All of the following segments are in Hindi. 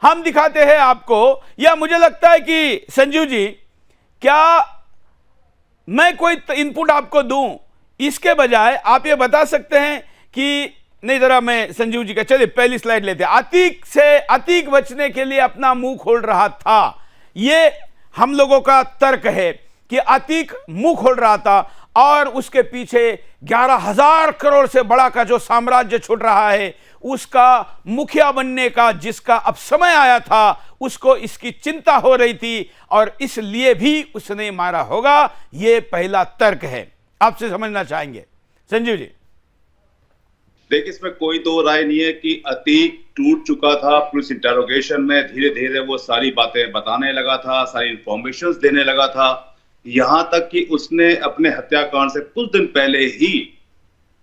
हम दिखाते हैं आपको, या मुझे लगता है कि संजीव जी, क्या मैं कोई इनपुट आपको दूं, इसके बजाय आप ये बता सकते हैं कि नहीं, जरा मैं संजीव जी का, चलिए पहली स्लाइड लेते हैं। अतीक बचने के लिए अपना मुंह खोल रहा था, ये हम लोगों का तर्क है कि अतीक मुंह खोल रहा था और उसके पीछे 11,000 करोड़ से बड़ा का जो साम्राज्य छुट रहा है, उसका मुखिया बनने का जिसका अब समय आया था, उसको इसकी चिंता हो रही थी और इसलिए भी उसने मारा होगा। यह पहला तर्क है, आपसे समझना चाहेंगे संजीव जी। देखिए, इसमें कोई दो राय नहीं है कि अतीक टूट चुका था। पुलिस इंटरोगेशन में धीरे धीरे वो सारी बातें बताने लगा था, सारी इंफॉर्मेशंस देने लगा था, यहां तक कि उसने अपने हत्याकांड से कुछ दिन पहले ही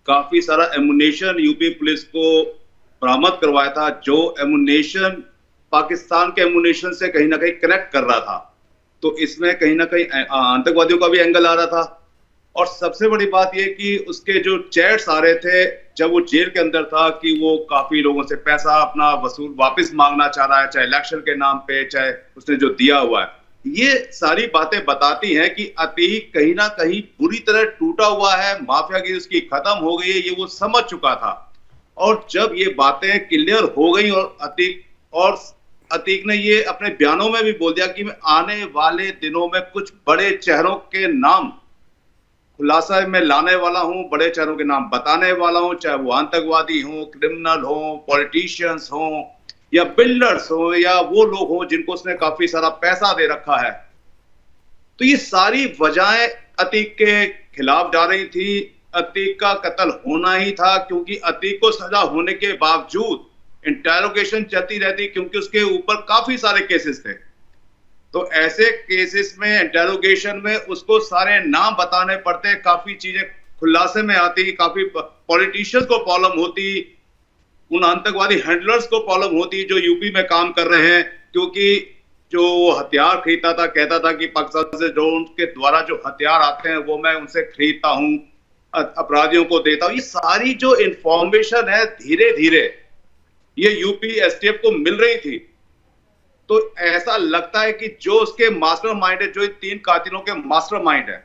काफी सारा एमुनेशन यूपी पुलिस को बरामद करवाया था, जो एमुनेशन पाकिस्तान के एमुनेशन से कहीं ना कहीं कनेक्ट कर रहा था। तो इसमें कहीं ना कहीं आतंकवादियों का भी एंगल आ रहा था। और सबसे बड़ी बात यह कि उसके जो चैट्स आ रहे थे जब वो जेल के अंदर था, कि वो काफी लोगों से पैसा अपना वसूल वापस मांगना चाह रहा है, चाहे इलेक्शन के नाम पे, चाहे उसने जो दिया हुआ है। ये सारी बातें बताती हैं कि अतीक कहीं ना कहीं बुरी तरह टूटा हुआ है, माफिया की उसकी खत्म हो गई है, ये वो समझ चुका था। और जब ये बातें क्लियर हो गई और अतीक ने ये अपने बयानों में भी बोल दिया कि मैं आने वाले दिनों में कुछ बड़े चेहरों के नाम खुलासा में लाने वाला हूं, बड़े चेहरों के नाम बताने वाला हूं, चाहे वो आतंकवादी हो, क्रिमिनल हो, पॉलिटिशियंस हो, या बिल्डर्स हो, या वो लोग हो जिनको उसने काफी सारा पैसा दे रखा है। तो ये सारी वजहें अतीक के खिलाफ जा रही थी। अतीक का कत्ल होना ही था, क्योंकि अतीक को सजा होने के बावजूद इंटेरोगेशन चलती रहती, क्योंकि उसके ऊपर काफी सारे केसेस थे। तो ऐसे केसेस में इंटेरोगेशन में उसको सारे नाम बताने पड़ते, काफी चीजें खुलासे में आती, काफी पॉलिटिशियंस को प्रॉब्लम होती, उन आतंकवादी हैंडलर्स को प्रॉब्लम होती जो यूपी में काम कर रहे हैं, क्योंकि जो हथियार खरीदता था, कहता था कि पाकिस्तान से जो उनके द्वारा जो हथियार आते हैं वो मैं उनसे खरीदता हूं, अपराधियों को देता हूं। ये सारी जो इंफॉर्मेशन है धीरे धीरे ये यूपी एसटीएफ को मिल रही थी। तो ऐसा लगता है कि जो उसके मास्टरमाइंड है, जो इन 3 कातिलों के मास्टरमाइंड है,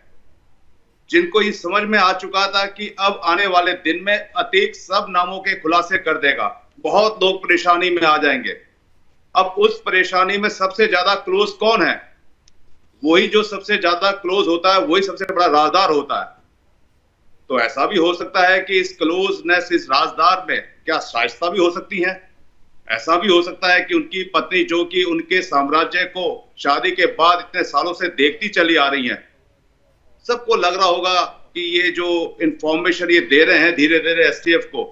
जिनको ये समझ में आ चुका था कि अब आने वाले दिन में अतीक सब नामों के खुलासे कर देगा, बहुत लोग परेशानी में आ जाएंगे। अब उस परेशानी में सबसे ज्यादा क्लोज कौन है? वही जो सबसे ज्यादा क्लोज होता है वही सबसे बड़ा राजदार होता है। तो ऐसा भी हो सकता है कि इस क्लोजनेस, इस राजदार में क्या शाइस्ता भी हो सकती है। ऐसा भी हो सकता है कि उनकी पत्नी, जो कि उनके साम्राज्य को शादी के बाद इतने सालों से देखती चली आ रही है, सबको लग रहा होगा कि ये जो इंफॉर्मेशन ये दे रहे हैं धीरे धीरे एसटीएफ को,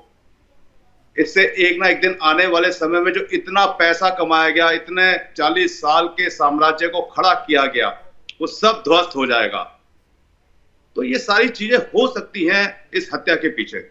इससे एक ना एक दिन आने वाले समय में जो इतना पैसा कमाया गया, इतने 40 साल के साम्राज्य को खड़ा किया गया, वो सब ध्वस्त हो जाएगा। तो ये सारी चीजें हो सकती हैं इस हत्या के पीछे।